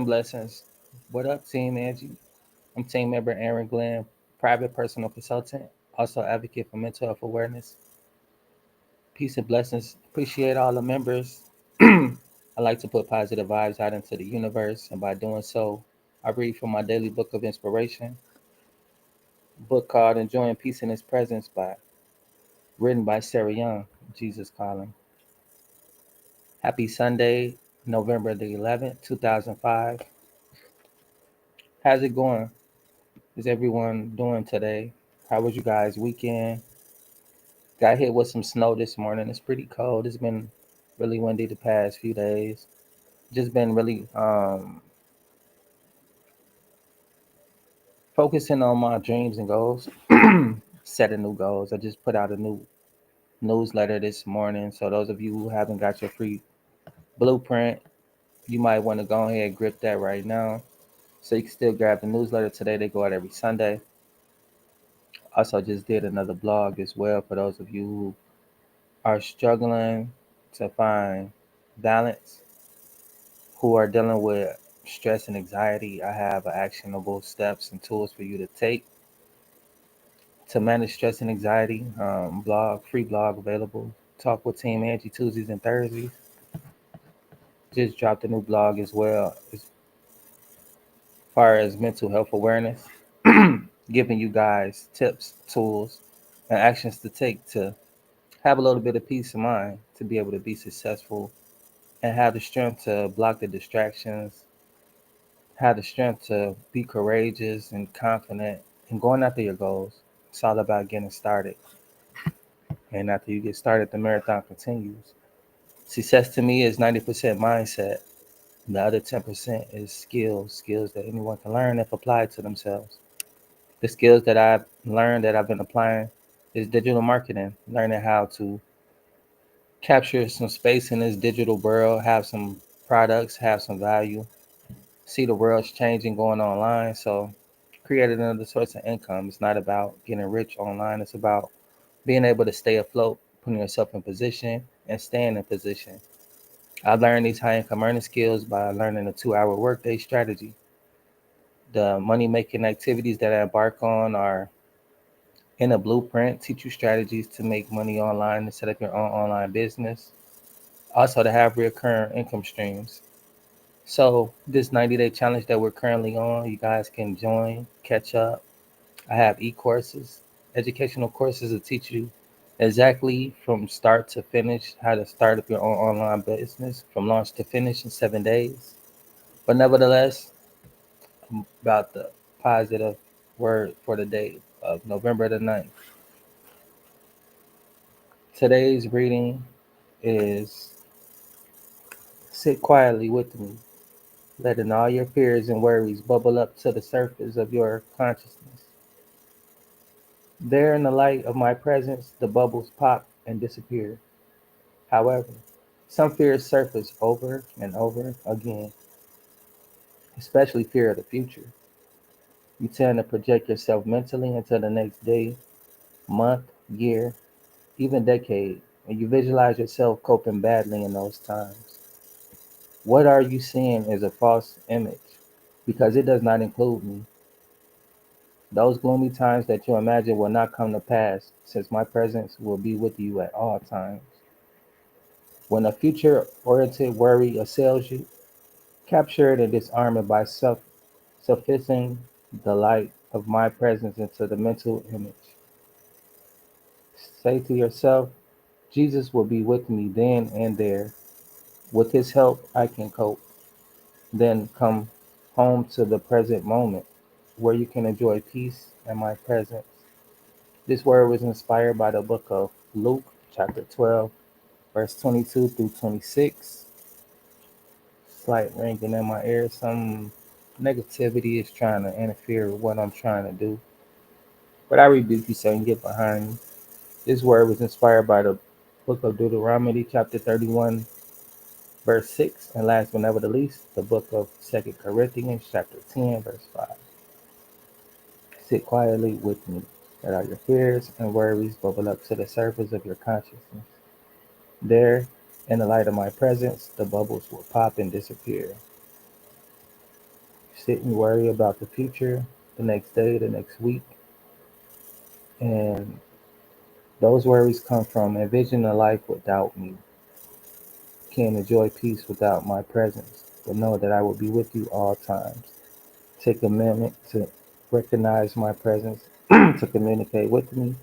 blessings. What up, Team Angie? I'm team member Aaron Glenn, private personal consultant, also advocate for mental health awareness. Peace and blessings. Appreciate all the members. I like to put positive vibes out into the universe, and by doing so, I read from my daily book of inspiration, book called Enjoying Peace in His Presence written by Sarah Young, Jesus Calling. Happy Sunday, November the 11th, 2005. How's it going? Is everyone doing today? How was you guys' weekend? Got hit with some snow this morning. It's pretty cold. It's been really windy the past few days. Just been really focusing on my dreams and goals, setting new goals. I just put out a new newsletter this morning. So those of you who haven't got your free blueprint, you might want to go ahead and grip that right now. So you can still grab the newsletter today. They go out every Sunday. Also, just did another blog as well for those of you who are struggling to find balance, who are dealing with stress and anxiety. I have actionable steps and tools for you to take to manage stress and anxiety. Free blog available. Talk with Team Angie Tuesdays and Thursdays. Just dropped a new blog as well as far as mental health awareness, giving you guys tips, tools, and actions to take to have a little bit of peace of mind to be able to be successful and have the strength to block the distractions, have the strength to be courageous and confident and going after your goals. It's all about getting started. And after you get started, the marathon continues. Success to me is 90% mindset. The other 10% is skills that anyone can learn if applied to themselves. The skills that I've learned that I've been applying is digital marketing, learning how to capture some space in this digital world, have some products, have some value, see the world's changing going online. So created another source of income. It's not about getting rich online. It's about being able to stay afloat, putting yourself in position and staying in position. I learned these high income earning skills by learning a 2 hour workday strategy. The money making activities that I embark on are in a blueprint, teach you strategies to make money online and set up your own online business. Also to have recurring income streams. So this 90-day challenge that we're currently on, you guys can join, catch up. I have e-courses, educational courses that teach you exactly from start to finish how to start up your own online business from launch to finish in 7 days. But nevertheless, about the positive word for the day of November the 9th. Today's reading is sit quietly with me, letting all your fears and worries bubble up to the surface of your consciousness. There in the light of my presence, the bubbles pop and disappear. However, some fears surface over and over again, especially fear of the future. You tend to project yourself mentally into the next day, month, year, even decade, and you visualize yourself coping badly in those times. What are you seeing is a false image because it does not include me. Those gloomy times that you imagine will not come to pass, since my presence will be with you at all times. When a future oriented worry assails you, capture it and disarm it by sufficing the light of my presence into the mental image. Say to yourself, Jesus will be with me then and there. With his help, I can cope. Then come home to the present moment where you can enjoy peace and my presence. This word was inspired by the book of Luke, chapter 12, verse 22 through 26. Slight ringing in my ear. Some negativity is trying to interfere with what I'm trying to do. But I rebuke you, Satan, get behind me. This word was inspired by the book of Deuteronomy, chapter 31, verse 6. And last but never the least, the book of Second Corinthians, chapter 10, verse 5. Sit quietly with me. Let all your fears and worries bubble up to the surface of your consciousness. There, in the light of my presence, the bubbles will pop and disappear. sit and worry about the future, the next day, the next week. And those worries come from envision a life without me. Can't enjoy peace without my presence, but know that I will be with you all times. Take a minute to recognize my presence, to communicate with me.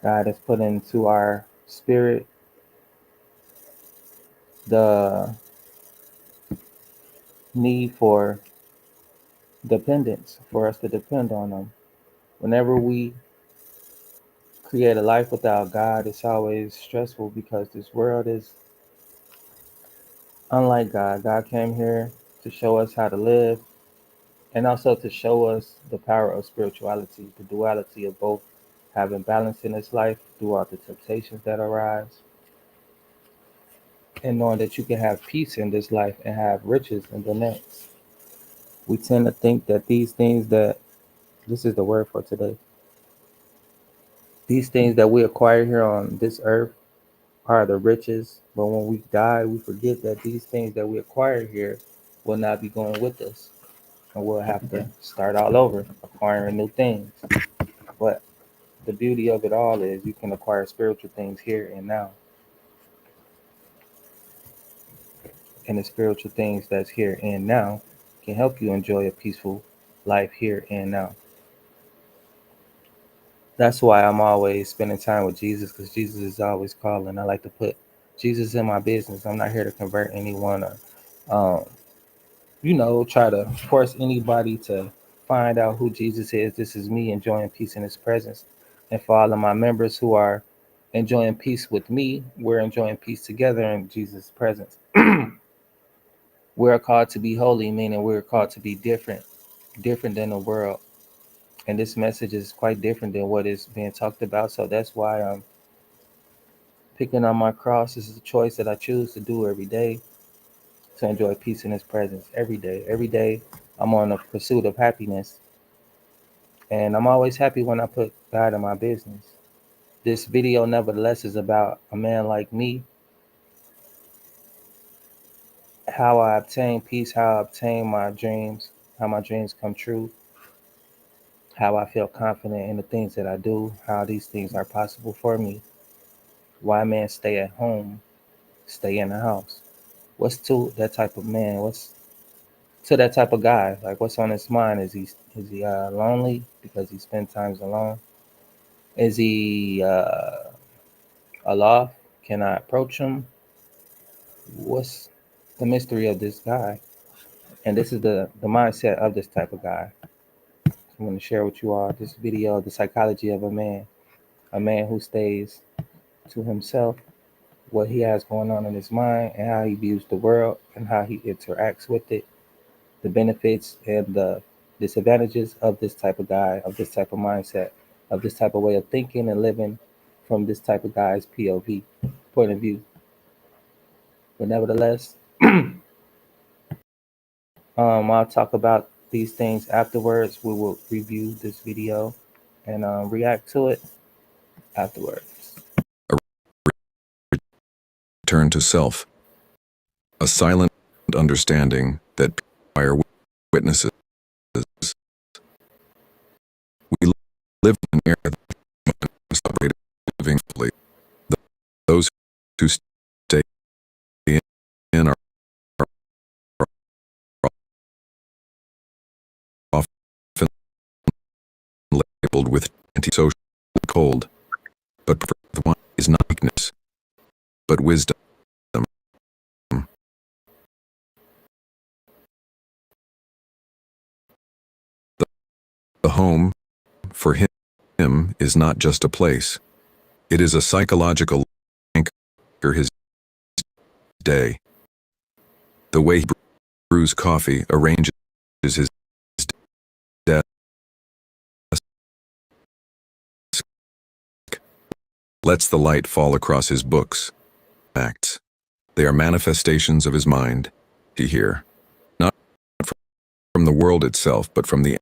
God has put into our spirit the need for dependence, for us to depend on Him. Whenever we create a life without God, it's always stressful because this world is unlike God. God came here to show us how to live and also to show us the power of spirituality, the duality of both having balance in this life throughout the temptations that arise, and knowing that you can have peace in this life and have riches in the next. We tend to think that these things that, this is the word for today, these things that we acquire here on this earth are the riches, but when we die, we forget that these things that we acquire here will not be going with us, and we'll have to start all over, acquiring new things. But the beauty of it all is you can acquire spiritual things here and now, and the spiritual things that's here and now can help you enjoy a peaceful life here and now. That's why I'm always spending time with Jesus, because Jesus is always calling. I like to put Jesus in my business. I'm not here to convert anyone or um, try to force anybody to find out who Jesus is. This is me enjoying peace in His presence. And for all of my members who are enjoying peace with me, we're enjoying peace together in Jesus' presence. We're called to be holy, meaning we're called to be different, different than the world. And this message is quite different than what is being talked about. So that's why I'm picking on my cross. This is a choice that I choose to do every day, to enjoy peace in His presence every day. Every day, I'm on a pursuit of happiness. And I'm always happy when I put God in my business. This video, nevertheless, is about a man like me, how I obtain peace, how I obtain my dreams, how my dreams come true, how I feel confident in the things that I do, how these things are possible for me, why men stay at home, stay in the house. What's to that type of man? What's to that type of guy? Like, what's on his mind? Is he lonely because he spends times alone? Is he aloft? Can I approach him? What's the mystery of this guy? And this is the mindset of this type of guy. I'm going to share with you all this video, the psychology of a man who stays to himself, what he has going on in his mind, and how he views the world and how he interacts with it, the benefits and the disadvantages of this type of guy, of this type of mindset, of this type of way of thinking and living from this type of guy's POV, point of view. But nevertheless, I'll talk about these things afterwards. We will review this video and react to it afterwards. A return to self, a silent understanding that we are witnesses. We live in an era that celebrated living fully. Those who stay in are often labeled with antisocial, cold, but the one is not weakness, but wisdom. The home, for him, is not just a place. It is a psychological anchor his day. The way he brews coffee, arranges his desk, lets the light fall across his books, acts. They are manifestations of his mind, he hear, not from the world itself, but from the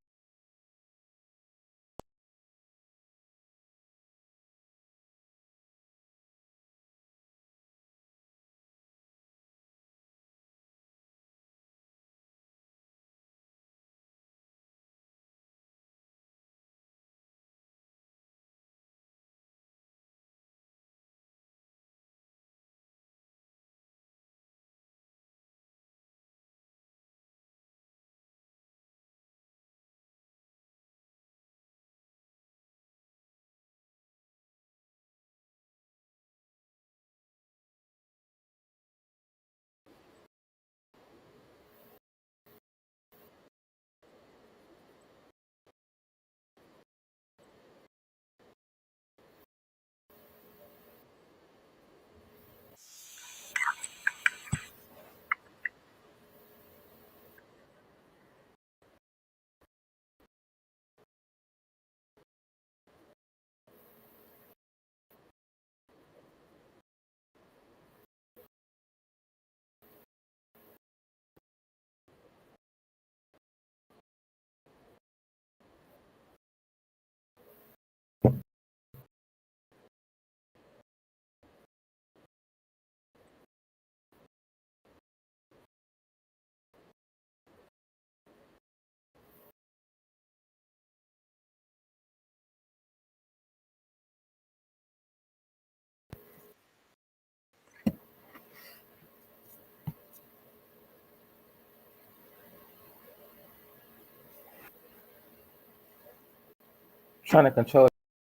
trying to control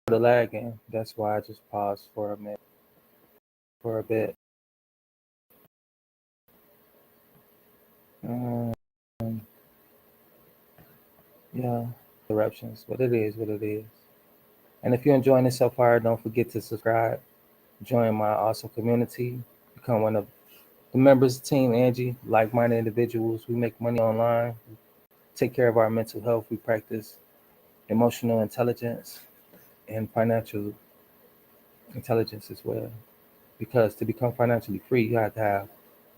the lagging. That's why I just paused for a minute, for a bit. Um, yeah, interruptions, but it is what it is. And if you're enjoying this so far, don't forget to subscribe, join my awesome community, become one of the members of Team Angie, like-minded individuals. We make money online, we take care of our mental health, we practice emotional intelligence and financial intelligence as well. Because to become financially free, you have to have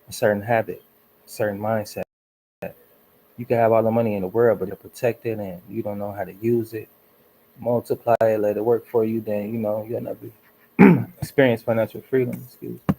a certain habit, a certain mindset. You can have all the money in the world, but you're protected and you don't know how to use it, multiply it, let it work for you, then you'll never experience financial freedom. Excuse me.